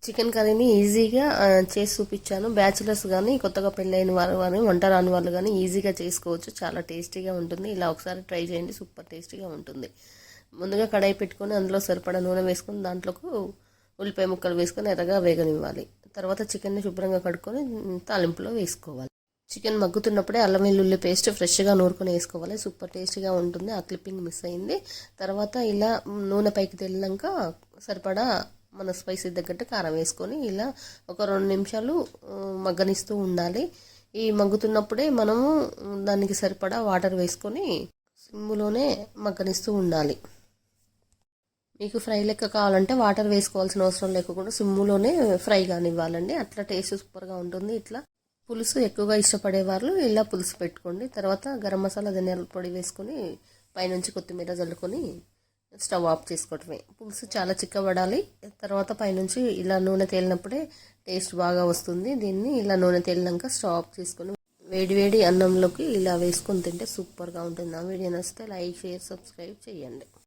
Chicken కర్రీని ఈజీగా చేసి చూపించాను. బ్యాచిలర్స్ కానీ కొత్తగా పెళ్ళైన వారు కానీ వంట రాని వాళ్ళు కానీ ఈజీగా చేసుకోవచ్చు. చాలా టేస్టీగా ఉంటుంది. ఇలా ఒకసారి ట్రై చేయండి, సూపర్ టేస్టీగా ఉంటుంది. ముందుగా కడాయి పెట్టుకొని అందులో సరిపడా నూనె వేసుకొని దాంట్లోకి ఉల్లిపాయ ముక్కలు వేసుకొని ఎర్రగా వేగనివ్వాలి. తర్వాత చికెన్ని శుభ్రంగా కడుక్కొని తాలింపులో వేసుకోవాలి. చికెన్ మగ్గుతున్నప్పుడే అల్లం వెల్లుల్లి పేస్ట్ ఫ్రెష్గా నూరుకొని వేసుకోవాలి. సూపర్ టేస్టీగా ఉంటుంది. ఆ క్లిప్పింగ్ మిస్ అయింది. తర్వాత ఇలా నూనె పైకి తెల్లినాక సరిపడా మన స్పైసీ తగ్గట్టు కారం వేసుకొని ఇలా ఒక 2 నిమిషాలు మగ్గనిస్తూ ఉండాలి. ఈ మగ్గుతున్నప్పుడే మనము దానికి సరిపడా వాటర్ వేసుకొని సిమ్ములోనే మగ్గనిస్తూ ఉండాలి. మీకు ఫ్రై లెక్క కావాలంటే వాటర్ వేసుకోవాల్సిన అవసరం లేకుండా సిమ్ములోనే ఫ్రై కానివ్వాలండి. అట్లా టేస్ట్ సూపర్గా ఉంటుంది. ఇట్లా పులుసు ఎక్కువగా ఇష్టపడే వాళ్ళు ఇలా పులుసు పెట్టుకోండి. తర్వాత గరం మసాలా ధనియాల పొడి వేసుకొని పైనుంచి కొత్తిమీర చల్లుకొని స్టవ్ ఆఫ్ చేసుకోవటమే. పులుసు చాలా చిక్కబడాలి. తర్వాత పైనుంచి ఇలా నూనె తేలినప్పుడే టేస్ట్ బాగా వస్తుంది. దీన్ని ఇలా నూనె తేలినాక స్టవ్ ఆఫ్ చేసుకొని వేడి వేడి అన్నంలోకి ఇలా వేసుకొని తింటే సూపర్గా ఉంటుంది. నా వీడియో నచ్చితే లైక్, షేర్, సబ్స్క్రైబ్ చేయండి.